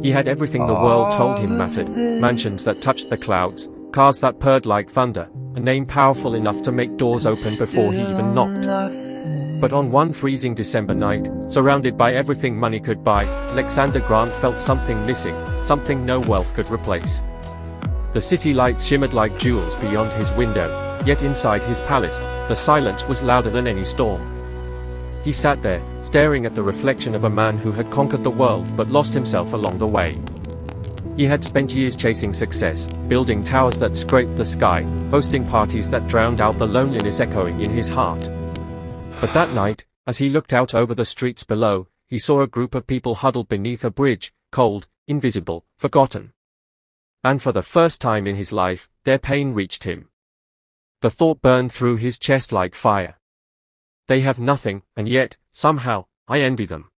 He had everything the world told him mattered: mansions that touched the clouds, cars that purred like thunder, a name powerful enough to make doors open before he even knocked. But on one freezing December night, surrounded by everything money could buy, Alexander Grant felt something missing, something no wealth could replace. The city lights shimmered like jewels beyond his window, yet inside his palace, the silence was louder than any storm. He sat there, staring at the reflection of a man who had conquered the world but lost himself along the way. He had spent years chasing success, building towers that scraped the sky, hosting parties that drowned out the loneliness echoing in his heart. But that night, as he looked out over the streets below, he saw a group of people huddled beneath a bridge, cold, invisible, forgotten. And for the first time in his life, their pain reached him. The thought burned through his chest like fire. They have nothing, and yet, somehow, I envy them.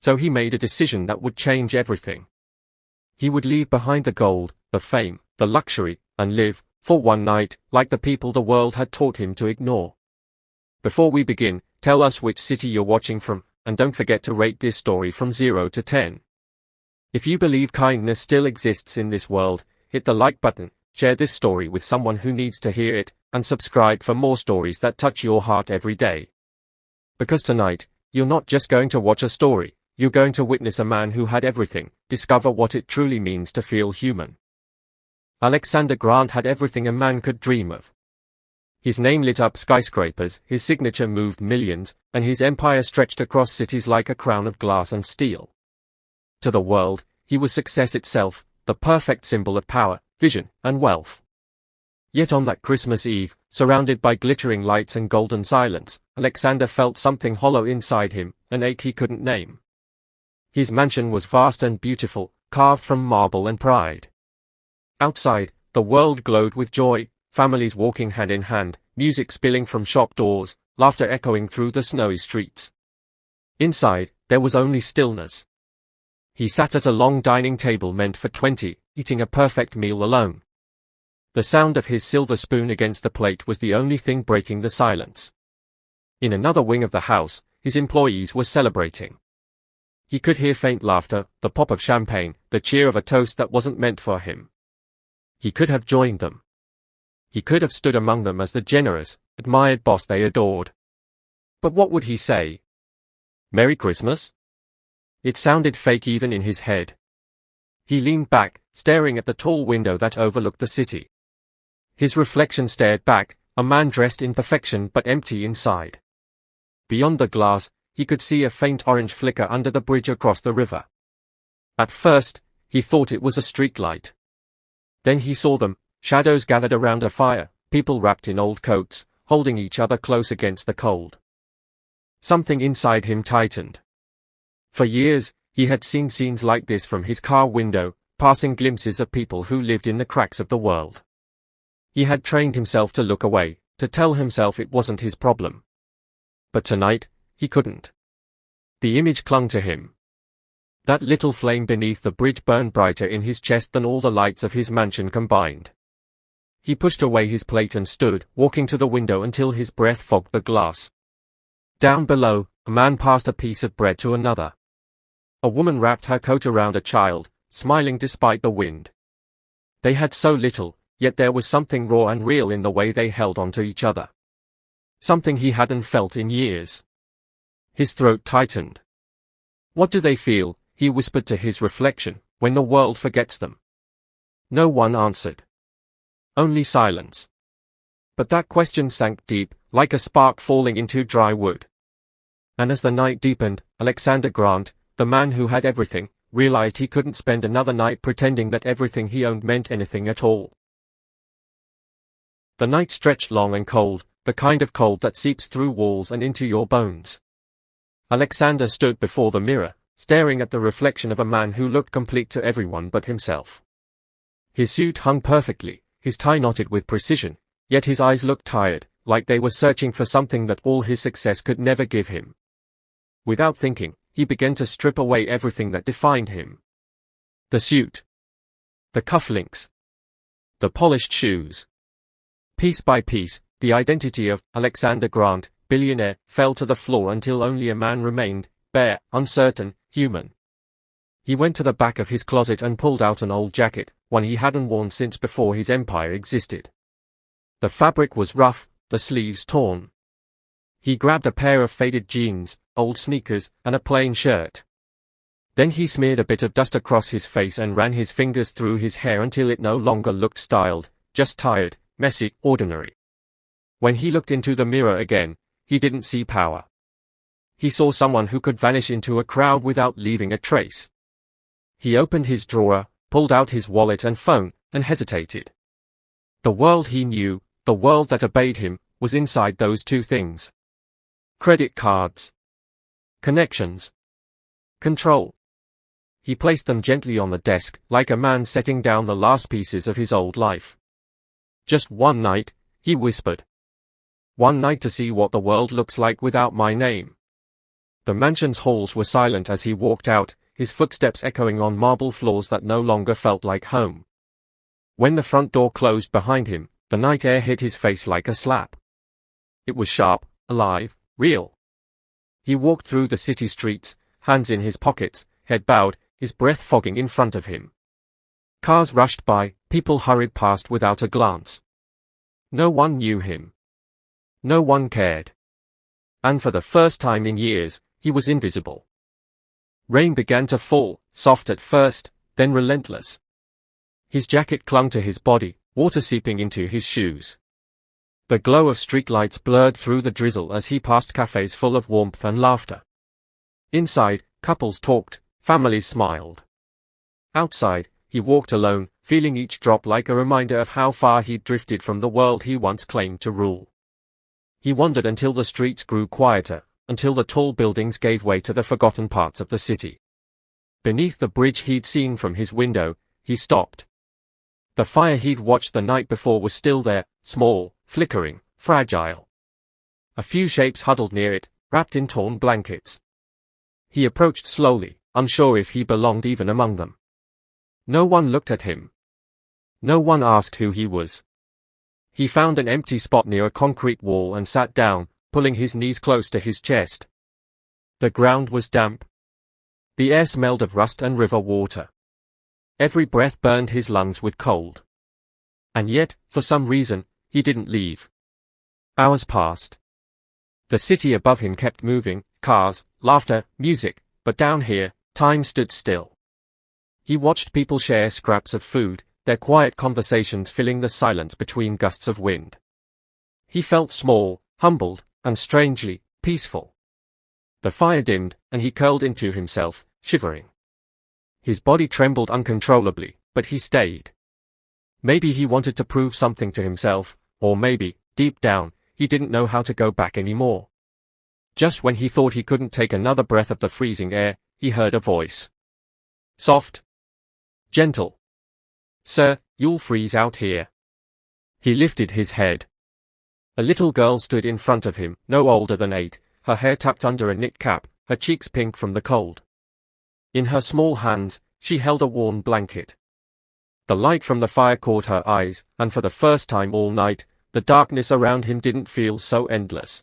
So he made a decision that would change everything. He would leave behind the gold, the fame, the luxury, and live, for one night, like the people the world had taught him to ignore. Before we begin, tell us which city you're watching from, and don't forget to rate this story from 0 to 10. If you believe kindness still exists in this world, hit the like button, share this story with someone who needs to hear it, and subscribe for more stories that touch your heart every day. Because tonight, you're not just going to watch a story, you're going to witness a man who had everything, discover what it truly means to feel human. Alexander Grant had everything a man could dream of. His name lit up skyscrapers, his signature moved millions, and his empire stretched across cities like a crown of glass and steel. To the world, he was success itself, the perfect symbol of power, vision, and wealth. Yet on that Christmas Eve, surrounded by glittering lights and golden silence, Alexander felt something hollow inside him, an ache he couldn't name. His mansion was vast and beautiful, carved from marble and pride. Outside, the world glowed with joy, families walking hand in hand, music spilling from shop doors, laughter echoing through the snowy streets. Inside, there was only stillness. He sat at a long dining table meant for 20, eating a perfect meal alone. The sound of his silver spoon against the plate was the only thing breaking the silence. In another wing of the house, his employees were celebrating. He could hear faint laughter, the pop of champagne, the cheer of a toast that wasn't meant for him. He could have joined them. He could have stood among them as the generous, admired boss they adored. But what would he say? Merry Christmas? It sounded fake even in his head. He leaned back, staring at the tall window that overlooked the city. His reflection stared back, a man dressed in perfection but empty inside. Beyond the glass, he could see a faint orange flicker under the bridge across the river. At first, he thought it was a streetlight. Then he saw them, shadows gathered around a fire, people wrapped in old coats, holding each other close against the cold. Something inside him tightened. For years, he had seen scenes like this from his car window, passing glimpses of people who lived in the cracks of the world. He had trained himself to look away, to tell himself it wasn't his problem. But tonight, he couldn't. The image clung to him. That little flame beneath the bridge burned brighter in his chest than all the lights of his mansion combined. He pushed away his plate and stood, walking to the window until his breath fogged the glass. Down below, a man passed a piece of bread to another. A woman wrapped her coat around a child, smiling despite the wind. They had so little, yet there was something raw and real in the way they held on to each other. Something he hadn't felt in years. His throat tightened. What do they feel, he whispered to his reflection, when the world forgets them? No one answered. Only silence. But that question sank deep, like a spark falling into dry wood. And as the night deepened, Alexander Grant, the man who had everything, realized he couldn't spend another night pretending that everything he owned meant anything at all. The night stretched long and cold, the kind of cold that seeps through walls and into your bones. Alexander stood before the mirror, staring at the reflection of a man who looked complete to everyone but himself. His suit hung perfectly, his tie knotted with precision, yet his eyes looked tired, like they were searching for something that all his success could never give him. Without thinking, he began to strip away everything that defined him. The suit. The cufflinks. The polished shoes. Piece by piece, the identity of Alexander Grant, billionaire, fell to the floor until only a man remained, bare, uncertain, human. He went to the back of his closet and pulled out an old jacket, one he hadn't worn since before his empire existed. The fabric was rough, the sleeves torn. He grabbed a pair of faded jeans, old sneakers, and a plain shirt. Then he smeared a bit of dust across his face and ran his fingers through his hair until it no longer looked styled, just tired, messy, ordinary. When he looked into the mirror again, he didn't see power. He saw someone who could vanish into a crowd without leaving a trace. He opened his drawer, pulled out his wallet and phone, and hesitated. The world he knew, the world that obeyed him, was inside those two things. Credit cards. Connections. Control. He placed them gently on the desk, like a man setting down the last pieces of his old life. Just one night, he whispered. One night to see what the world looks like without my name. The mansion's halls were silent as he walked out, his footsteps echoing on marble floors that no longer felt like home. When the front door closed behind him, the night air hit his face like a slap. It was sharp, alive, real. He walked through the city streets, hands in his pockets, head bowed, his breath fogging in front of him. Cars rushed by, people hurried past without a glance. No one knew him. No one cared. And for the first time in years, he was invisible. Rain began to fall, soft at first, then relentless. His jacket clung to his body, water seeping into his shoes. The glow of streetlights blurred through the drizzle as he passed cafes full of warmth and laughter. Inside, couples talked, families smiled. Outside, he walked alone, feeling each drop like a reminder of how far he'd drifted from the world he once claimed to rule. He wandered until the streets grew quieter, until the tall buildings gave way to the forgotten parts of the city. Beneath the bridge he'd seen from his window, he stopped. The fire he'd watched the night before was still there, small, flickering, fragile. A few shapes huddled near it, wrapped in torn blankets. He approached slowly, unsure if he belonged even among them. No one looked at him. No one asked who he was. He found an empty spot near a concrete wall and sat down, pulling his knees close to his chest. The ground was damp. The air smelled of rust and river water. Every breath burned his lungs with cold. And yet, for some reason, he didn't leave. Hours passed. The city above him kept moving, cars, laughter, music, but down here, time stood still. He watched people share scraps of food, their quiet conversations filling the silence between gusts of wind. He felt small, humbled, and strangely peaceful. The fire dimmed, and he curled into himself, shivering. His body trembled uncontrollably, but he stayed. Maybe he wanted to prove something to himself, or maybe, deep down, he didn't know how to go back anymore. Just when he thought he couldn't take another breath of the freezing air, he heard a voice. Soft. Gentle. Sir, you'll freeze out here. He lifted his head. A little girl stood in front of him, no older than 8, her hair tucked under a knit cap, her cheeks pink from the cold. In her small hands, she held a worn blanket. The light from the fire caught her eyes, and for the first time all night, the darkness around him didn't feel so endless.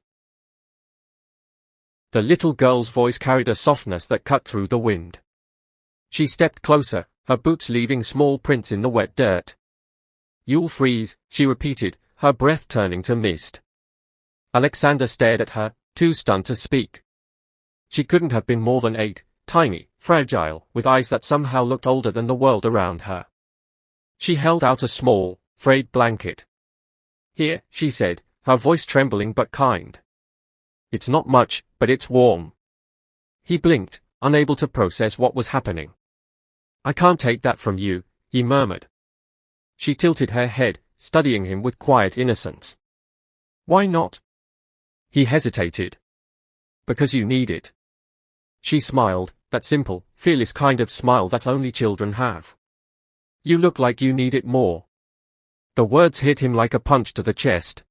The little girl's voice carried a softness that cut through the wind. She stepped closer, her boots leaving small prints in the wet dirt. You'll freeze, she repeated, her breath turning to mist. Alexander stared at her, too stunned to speak. She couldn't have been more than 8, tiny, fragile, with eyes that somehow looked older than the world around her. She held out a small, frayed blanket. Here, she said, her voice trembling but kind. It's not much, but it's warm. He blinked, unable to process what was happening. I can't take that from you, he murmured. She tilted her head, studying him with quiet innocence. Why not? He hesitated. Because you need it. She smiled, that simple, fearless kind of smile that only children have. You look like you need it more. The words hit him like a punch to the chest.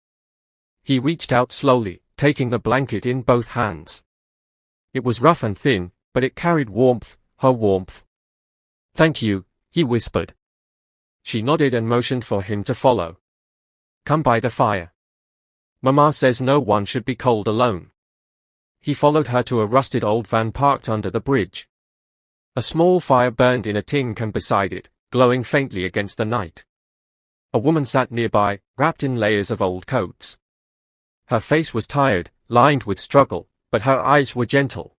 He reached out slowly, taking the blanket in both hands. It was rough and thin, but it carried warmth, her warmth. Thank you, he whispered. She nodded and motioned for him to follow. Come by the fire. Mama says no one should be cold alone. He followed her to a rusted old van parked under the bridge. A small fire burned in a tin can beside it, glowing faintly against the night. A woman sat nearby, wrapped in layers of old coats. Her face was tired, lined with struggle, but her eyes were gentle.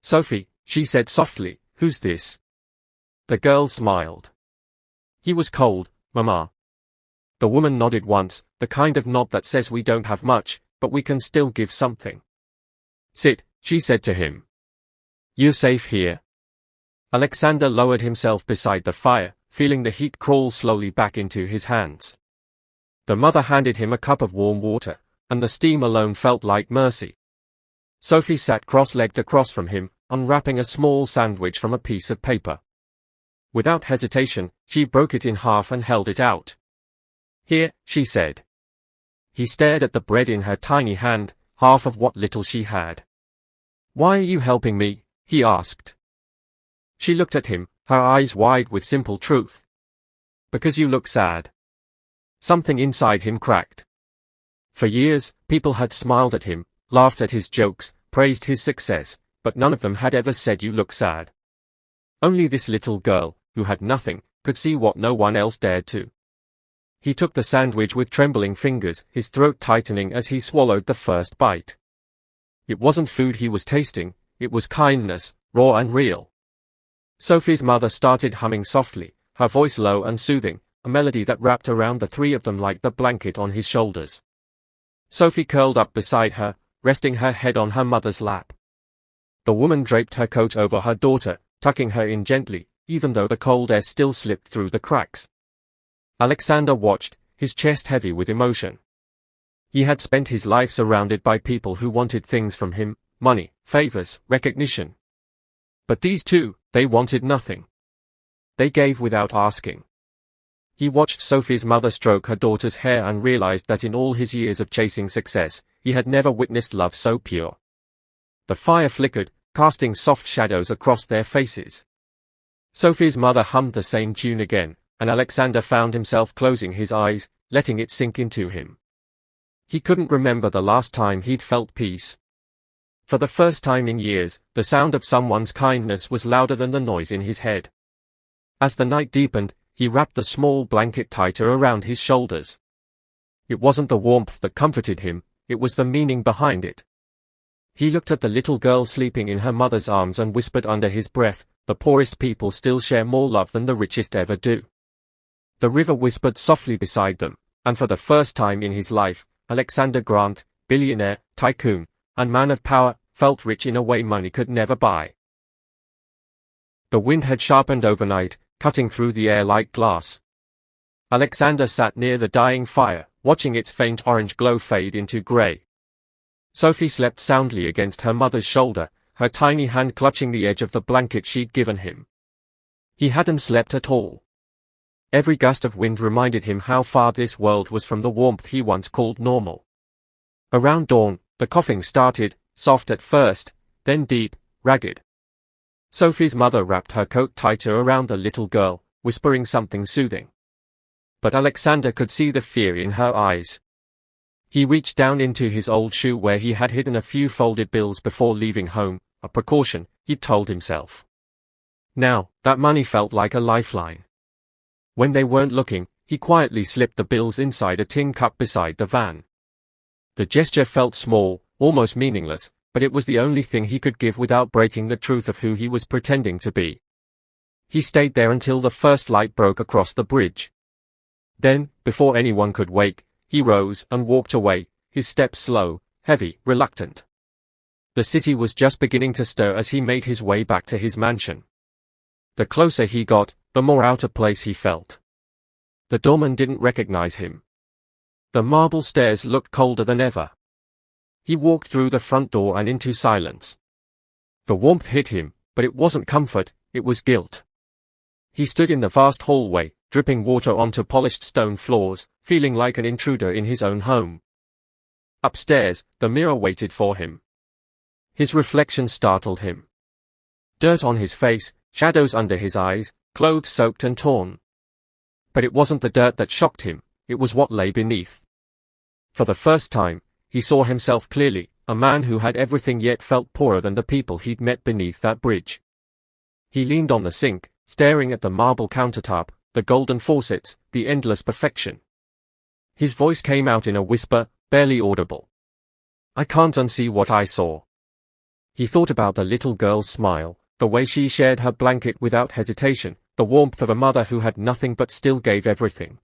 "Sophie," she said softly, "who's this?" The girl smiled. "He was cold, Mama." The woman nodded once, the kind of nod that says we don't have much, but we can still give something. "Sit," she said to him. "You're safe here." Alexander lowered himself beside the fire, feeling the heat crawl slowly back into his hands. The mother handed him a cup of warm water, and the steam alone felt like mercy. Sophie sat cross-legged across from him, unwrapping a small sandwich from a piece of paper. Without hesitation, she broke it in half and held it out. "Here," she said. He stared at the bread in her tiny hand, half of what little she had. "Why are you helping me?" he asked. She looked at him, her eyes wide with simple truth. "Because you look sad." Something inside him cracked. For years, people had smiled at him, laughed at his jokes, praised his success, but none of them had ever said you look sad. Only this little girl, who had nothing, could see what no one else dared to. He took the sandwich with trembling fingers, his throat tightening as he swallowed the first bite. It wasn't food he was tasting, it was kindness, raw and real. Sophie's mother started humming softly, her voice low and soothing, a melody that wrapped around the three of them like the blanket on his shoulders. Sophie curled up beside her, resting her head on her mother's lap. The woman draped her coat over her daughter, tucking her in gently, even though the cold air still slipped through the cracks. Alexander watched, his chest heavy with emotion. He had spent his life surrounded by people who wanted things from him, money, favors, recognition. But these two, they wanted nothing. They gave without asking. He watched Sophie's mother stroke her daughter's hair and realized that in all his years of chasing success, he had never witnessed love so pure. The fire flickered, casting soft shadows across their faces. Sophie's mother hummed the same tune again, and Alexander found himself closing his eyes, letting it sink into him. He couldn't remember the last time he'd felt peace. For the first time in years, the sound of someone's kindness was louder than the noise in his head. As the night deepened, he wrapped the small blanket tighter around his shoulders. It wasn't the warmth that comforted him, it was the meaning behind it. He looked at the little girl sleeping in her mother's arms and whispered under his breath, "The poorest people still share more love than the richest ever do." The river whispered softly beside them, and for the first time in his life, Alexander Grant, billionaire, tycoon, and man of power, felt rich in a way money could never buy. The wind had sharpened overnight, cutting through the air like glass. Alexander sat near the dying fire, watching its faint orange glow fade into grey. Sophie slept soundly against her mother's shoulder, her tiny hand clutching the edge of the blanket she'd given him. He hadn't slept at all. Every gust of wind reminded him how far this world was from the warmth he once called normal. Around dawn, the coughing started, soft at first, then deep, ragged. Sophie's mother wrapped her coat tighter around the little girl, whispering something soothing. But Alexander could see the fear in her eyes. He reached down into his old shoe where he had hidden a few folded bills before leaving home, a precaution, he'd told himself. Now, that money felt like a lifeline. When they weren't looking, he quietly slipped the bills inside a tin cup beside the van. The gesture felt small, almost meaningless, but it was the only thing he could give without breaking the truth of who he was pretending to be. He stayed there until the first light broke across the bridge. Then, before anyone could wake, he rose and walked away, his steps slow, heavy, reluctant. The city was just beginning to stir as he made his way back to his mansion. The closer he got, the more out of place he felt. The doorman didn't recognize him. The marble stairs looked colder than ever. He walked through the front door and into silence. The warmth hit him, but it wasn't comfort, it was guilt. He stood in the vast hallway, dripping water onto polished stone floors, feeling like an intruder in his own home. Upstairs, the mirror waited for him. His reflection startled him. Dirt on his face, shadows under his eyes, clothes soaked and torn. But it wasn't the dirt that shocked him, it was what lay beneath. For the first time, he saw himself clearly, a man who had everything yet felt poorer than the people he'd met beneath that bridge. He leaned on the sink, staring at the marble countertop, the golden faucets, the endless perfection. His voice came out in a whisper, barely audible. I can't unsee what I saw. He thought about the little girl's smile, the way she shared her blanket without hesitation, the warmth of a mother who had nothing but still gave everything.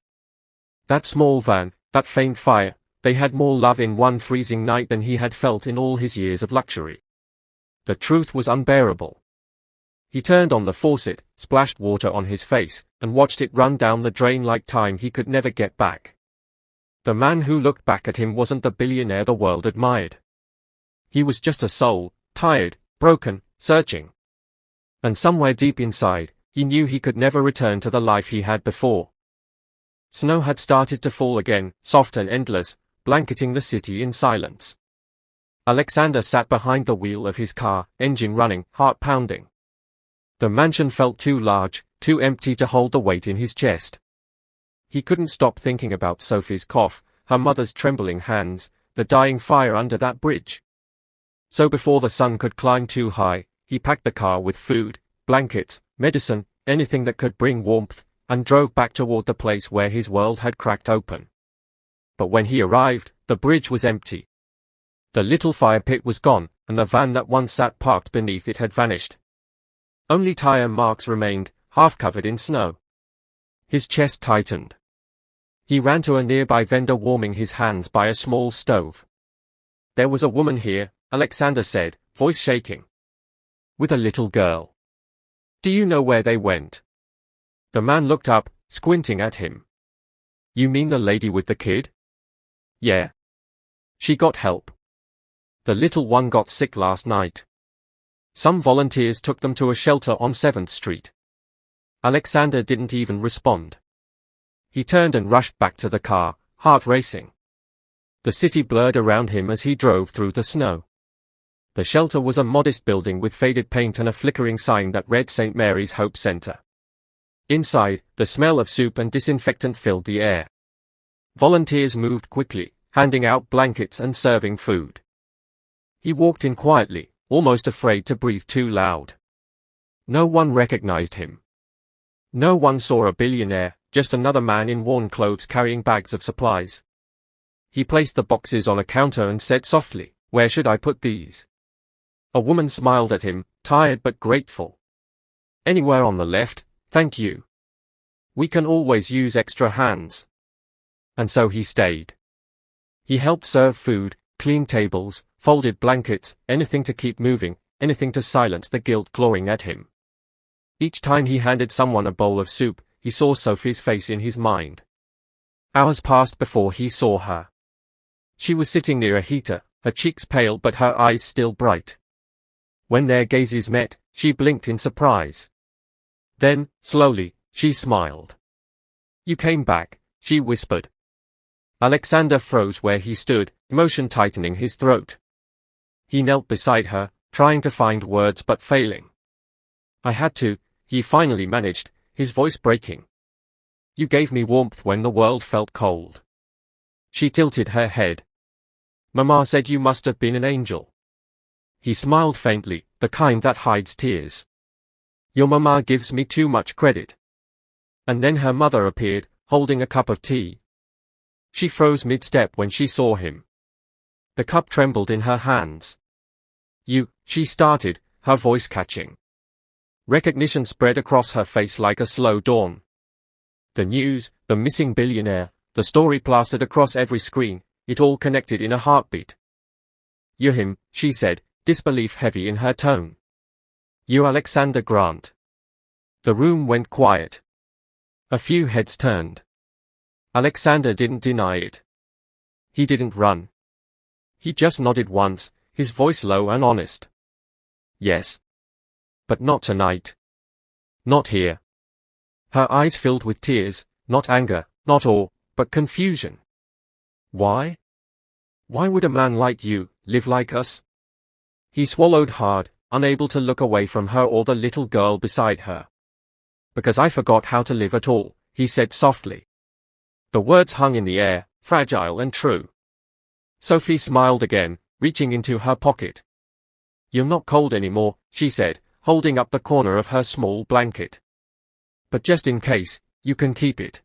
That small van, that faint fire, they had more love in one freezing night than he had felt in all his years of luxury. The truth was unbearable. He turned on the faucet, splashed water on his face, and watched it run down the drain like time he could never get back. The man who looked back at him wasn't the billionaire the world admired. He was just a soul, tired, broken, searching. And somewhere deep inside, he knew he could never return to the life he had before. Snow had started to fall again, soft and endless, blanketing the city in silence. Alexander sat behind the wheel of his car, engine running, heart pounding. The mansion felt too large, too empty to hold the weight in his chest. He couldn't stop thinking about Sophie's cough, her mother's trembling hands, the dying fire under that bridge. So before the sun could climb too high, he packed the car with food, blankets, medicine, anything that could bring warmth, and drove back toward the place where his world had cracked open. But when he arrived, the bridge was empty. The little fire pit was gone, and the van that once sat parked beneath it had vanished. Only tire marks remained, half covered in snow. His chest tightened. He ran to a nearby vendor warming his hands by a small stove. There was a woman here, Alexander said, voice shaking. With a little girl. Do you know where they went? The man looked up, squinting at him. You mean the lady with the kid? Yeah. She got help. The little one got sick last night. Some volunteers took them to a shelter on 7th Street. Alexander didn't even respond. He turned and rushed back to the car, heart racing. The city blurred around him as he drove through the snow. The shelter was a modest building with faded paint and a flickering sign that read St. Mary's Hope Center. Inside, the smell of soup and disinfectant filled the air. Volunteers moved quickly, handing out blankets and serving food. He walked in quietly, almost afraid to breathe too loud. No one recognized him. No one saw a billionaire, just another man in worn clothes carrying bags of supplies. He placed the boxes on a counter and said softly, "Where should I put these?" A woman smiled at him, tired but grateful. "Anywhere on the left, thank you. We can always use extra hands." And so he stayed. He helped serve food, clean tables, folded blankets, anything to keep moving, anything to silence the guilt clawing at him. Each time he handed someone a bowl of soup, he saw Sophie's face in his mind. Hours passed before he saw her. She was sitting near a heater, her cheeks pale but her eyes still bright. When their gazes met, she blinked in surprise. Then, slowly, she smiled. "You came back," she whispered. Alexander froze where he stood, emotion tightening his throat. He knelt beside her, trying to find words but failing. "I had to," he finally managed, his voice breaking. "You gave me warmth when the world felt cold." She tilted her head. "Mama said you must have been an angel." He smiled faintly, the kind that hides tears. "Your mama gives me too much credit." And then her mother appeared, holding a cup of tea. She froze mid-step when she saw him. The cup trembled in her hands. She started, her voice catching. Recognition spread across her face like a slow dawn. The news, the missing billionaire, the story plastered across every screen, it all connected in a heartbeat. "You're him," she said, disbelief heavy in her tone. "You Alexander Grant." The room went quiet. A few heads turned. Alexander didn't deny it. He didn't run. He just nodded once, his voice low and honest. "Yes. But not tonight. Not here." Her eyes filled with tears, not anger, not awe, but confusion. "Why? Why would a man like you live like us?" He swallowed hard, unable to look away from her or the little girl beside her. "Because I forgot how to live at all," he said softly. The words hung in the air, fragile and true. Sophie smiled again, reaching into her pocket. "You're not cold anymore," she said, holding up the corner of her small blanket. "But just in case, you can keep it."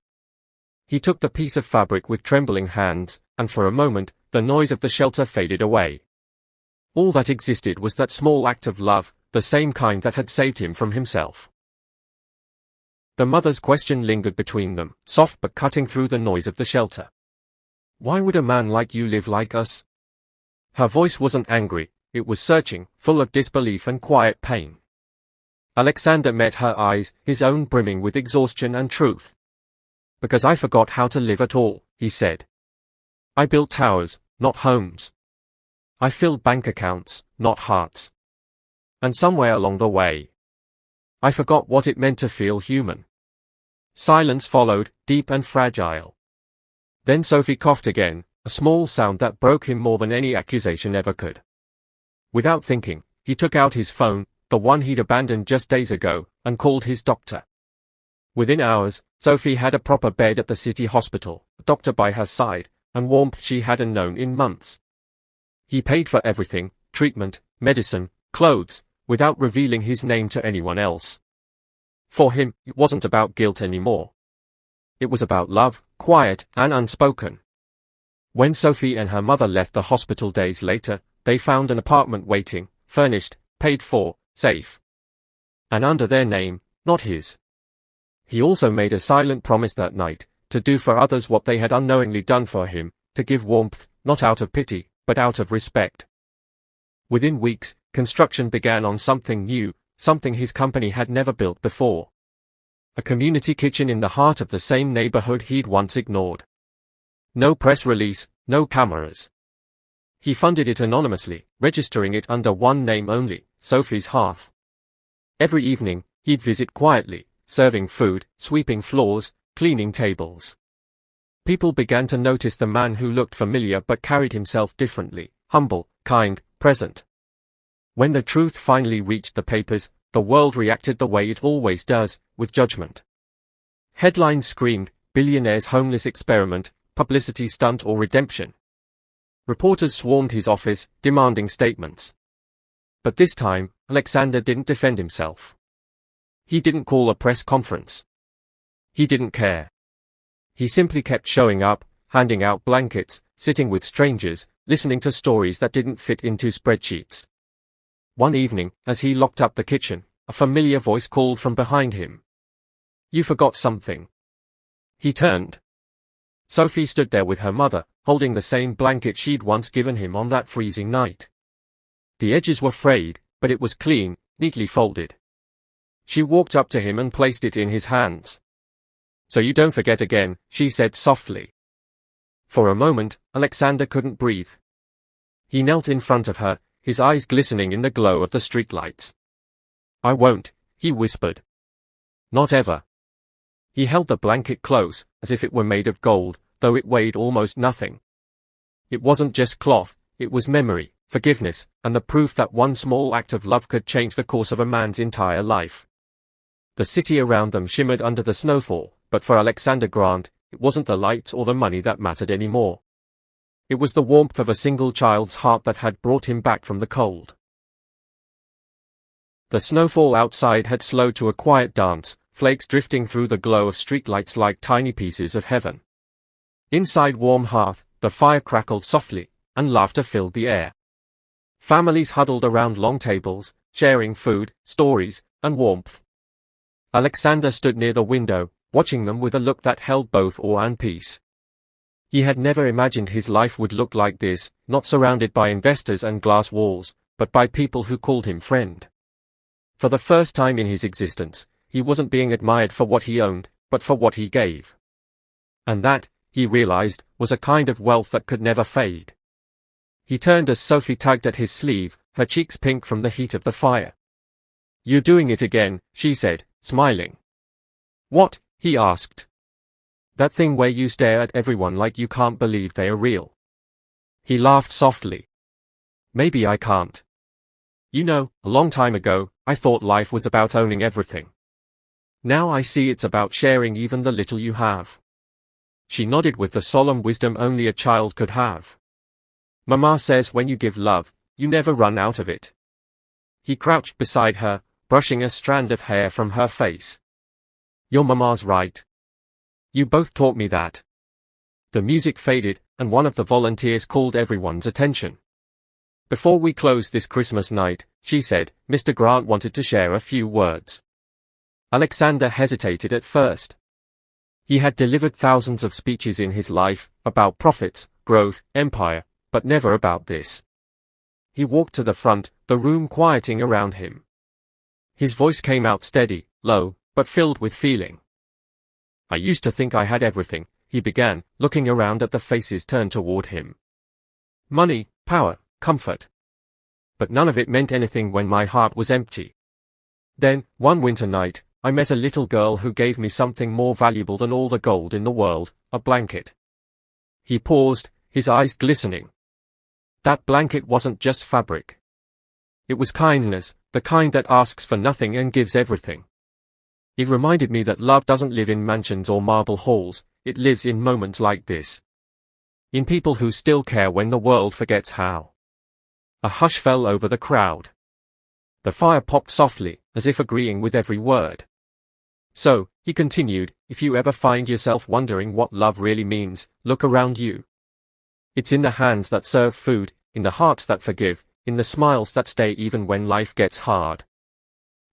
He took the piece of fabric with trembling hands, and for a moment, the noise of the shelter faded away. All that existed was that small act of love, the same kind that had saved him from himself. The mother's question lingered between them, soft but cutting through the noise of the shelter. "Why would a man like you live like us?" Her voice wasn't angry, it was searching, full of disbelief and quiet pain. Alexander met her eyes, his own brimming with exhaustion and truth. "Because I forgot how to live at all," he said. "I built towers, not homes. I filled bank accounts, not hearts. And somewhere along the way, I forgot what it meant to feel human." Silence followed, deep and fragile. Then Sophie coughed again, a small sound that broke him more than any accusation ever could. Without thinking, he took out his phone, the one he'd abandoned just days ago, and called his doctor. Within hours, Sophie had a proper bed at the city hospital, a doctor by her side, and warmth she hadn't known in months. He paid for everything, treatment, medicine, clothes, without revealing his name to anyone else. For him, it wasn't about guilt anymore. It was about love, quiet and unspoken. When Sophie and her mother left the hospital days later, they found an apartment waiting, furnished, paid for, safe. And under their name, not his. He also made a silent promise that night, to do for others what they had unknowingly done for him, to give warmth, not out of pity, but out of respect. Within weeks, construction began on something new, something his company had never built before. A community kitchen in the heart of the same neighborhood he'd once ignored. No press release, no cameras. He funded it anonymously, registering it under one name only, Sophie's Hearth. Every evening, he'd visit quietly, serving food, sweeping floors, cleaning tables. People began to notice the man who looked familiar but carried himself differently, humble, kind, present. When the truth finally reached the papers, the world reacted the way it always does, with judgment. Headlines screamed, "Billionaire's homeless experiment, publicity stunt or redemption." Reporters swarmed his office, demanding statements. But this time, Alexander didn't defend himself. He didn't call a press conference. He didn't care. He simply kept showing up, handing out blankets, sitting with strangers, listening to stories that didn't fit into spreadsheets. One evening, as he locked up the kitchen, a familiar voice called from behind him. "You forgot something." He turned. Sophie stood there with her mother, holding the same blanket she'd once given him on that freezing night. The edges were frayed, but it was clean, neatly folded. She walked up to him and placed it in his hands. "So you don't forget again," she said softly. For a moment, Alexander couldn't breathe. He knelt in front of her, his eyes glistening in the glow of the streetlights. "I won't," he whispered. "Not ever." He held the blanket close, as if it were made of gold, though it weighed almost nothing. It wasn't just cloth, it was memory, forgiveness, and the proof that one small act of love could change the course of a man's entire life. The city around them shimmered under the snowfall, but for Alexander Grant, it wasn't the lights or the money that mattered anymore. It was the warmth of a single child's heart that had brought him back from the cold. The snowfall outside had slowed to a quiet dance, flakes drifting through the glow of streetlights like tiny pieces of heaven. Inside warm hearth, the fire crackled softly, and laughter filled the air. Families huddled around long tables, sharing food, stories, and warmth. Alexander stood near the window, watching them with a look that held both awe and peace. He had never imagined his life would look like this, not surrounded by investors and glass walls, but by people who called him friend. For the first time in his existence, he wasn't being admired for what he owned, but for what he gave. And that, he realized, was a kind of wealth that could never fade. He turned as Sophie tugged at his sleeve, her cheeks pink from the heat of the fire. "You're doing it again," she said, smiling. "What?" he asked. "That thing where you stare at everyone like you can't believe they are real." He laughed softly. "Maybe I can't. You know, a long time ago, I thought life was about owning everything. Now I see it's about sharing even the little you have." She nodded with the solemn wisdom only a child could have. "Mama says when you give love, you never run out of it." He crouched beside her, brushing a strand of hair from her face. "Your mama's right. You both taught me that." The music faded, and one of the volunteers called everyone's attention. "Before we close this Christmas night," she said, "Mr. Grant wanted to share a few words." Alexander hesitated at first. He had delivered thousands of speeches in his life, about profits, growth, empire, but never about this. He walked to the front, the room quieting around him. His voice came out steady, low, but filled with feeling. "I used to think I had everything," he began, looking around at the faces turned toward him. "Money, power, comfort. But none of it meant anything when my heart was empty. Then, one winter night, I met a little girl who gave me something more valuable than all the gold in the world, a blanket." He paused, his eyes glistening. That blanket wasn't just fabric. It was kindness, the kind that asks for nothing and gives everything. It reminded me that love doesn't live in mansions or marble halls, it lives in moments like this. In people who still care when the world forgets how. A hush fell over the crowd. The fire popped softly, as if agreeing with every word. "So," he continued, "if you ever find yourself wondering what love really means, look around you. It's in the hands that serve food, in the hearts that forgive, in the smiles that stay even when life gets hard.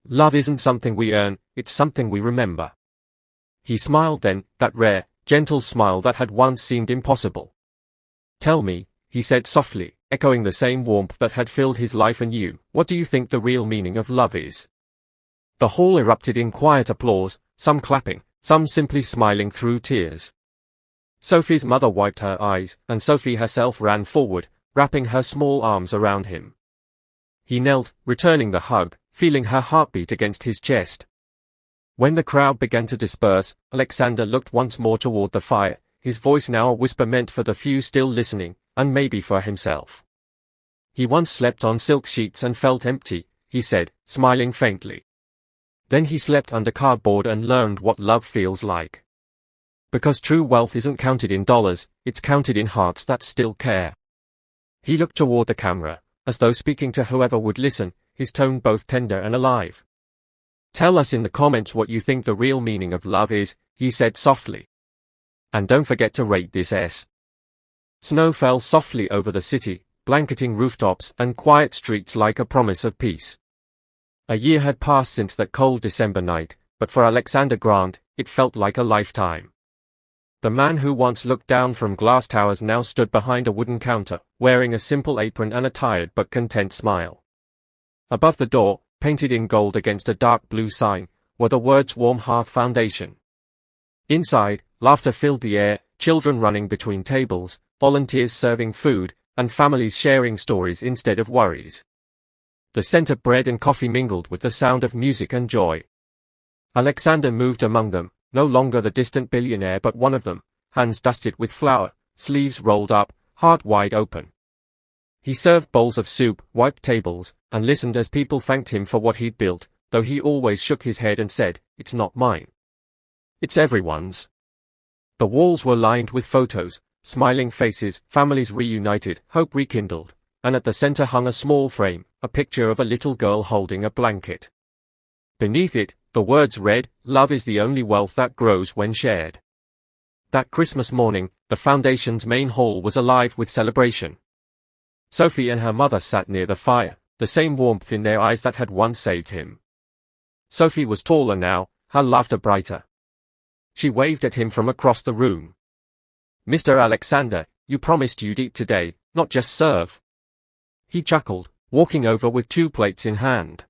Love isn't something we earn, it's something we remember." He smiled then, that rare, gentle smile that had once seemed impossible. "Tell me," he said softly, echoing the same warmth that had filled his life anew, "what do you think the real meaning of love is?" The hall erupted in quiet applause, some clapping, some simply smiling through tears. Sophie's mother wiped her eyes, and Sophie herself ran forward, wrapping her small arms around him. He knelt, returning the hug, feeling her heartbeat against his chest. When the crowd began to disperse, Alexander looked once more toward the fire, his voice now a whisper meant for the few still listening, and maybe for himself. "He once slept on silk sheets and felt empty," he said, smiling faintly. "Then he slept under cardboard and learned what love feels like. Because true wealth isn't counted in dollars, it's counted in hearts that still care." He looked toward the camera, as though speaking to whoever would listen, his tone both tender and alive. "Tell us in the comments what you think the real meaning of love is," he said softly. "And don't forget to rate this S." Snow fell softly over the city, blanketing rooftops and quiet streets like a promise of peace. A year had passed since that cold December night, but for Alexander Grant, it felt like a lifetime. The man who once looked down from glass towers now stood behind a wooden counter, wearing a simple apron and a tired but content smile. Above the door, painted in gold against a dark blue sign, were the words "Warm Hearth Foundation." Inside, laughter filled the air, children running between tables, volunteers serving food, and families sharing stories instead of worries. The scent of bread and coffee mingled with the sound of music and joy. Alexander moved among them, no longer the distant billionaire but one of them, hands dusted with flour, sleeves rolled up, heart wide open. He served bowls of soup, wiped tables, and listened as people thanked him for what he'd built, though he always shook his head and said, "It's not mine. It's everyone's." The walls were lined with photos, smiling faces, families reunited, hope rekindled, and at the center hung a small frame, a picture of a little girl holding a blanket. Beneath it, the words read, "Love is the only wealth that grows when shared." That Christmas morning, the foundation's main hall was alive with celebration. Sophie and her mother sat near the fire, the same warmth in their eyes that had once saved him. Sophie was taller now, her laughter brighter. She waved at him from across the room. "Mr. Alexander, you promised you'd eat today, not just serve." He chuckled, walking over with 2 plates in hand.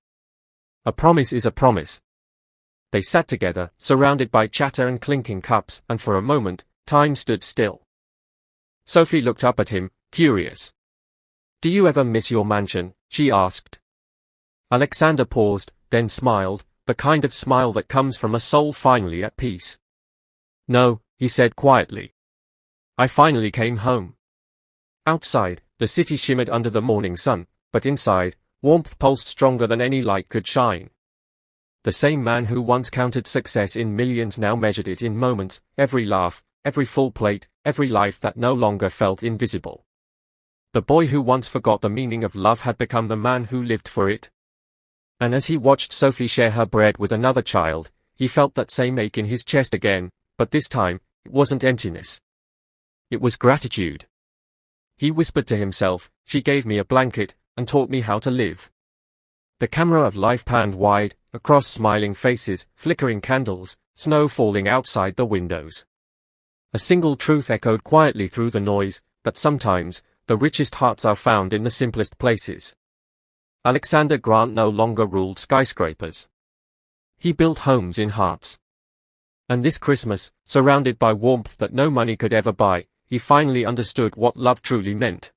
"A promise is a promise." They sat together, surrounded by chatter and clinking cups, and for a moment, time stood still. Sophie looked up at him, curious. "Do you ever miss your mansion?" she asked. Alexander paused, then smiled, the kind of smile that comes from a soul finally at peace. "No," he said quietly. "I finally came home." Outside, the city shimmered under the morning sun, but inside, warmth pulsed stronger than any light could shine. The same man who once counted success in millions now measured it in moments, every laugh, every full plate, every life that no longer felt invisible. The boy who once forgot the meaning of love had become the man who lived for it. And as he watched Sophie share her bread with another child, he felt that same ache in his chest again, but this time, it wasn't emptiness. It was gratitude. He whispered to himself, "She gave me a blanket, and taught me how to live." The camera of life panned wide, across smiling faces, flickering candles, snow falling outside the windows. A single truth echoed quietly through the noise, that sometimes, the richest hearts are found in the simplest places. Alexander Grant no longer ruled skyscrapers. He built homes in hearts. And this Christmas, surrounded by warmth that no money could ever buy, he finally understood what love truly meant.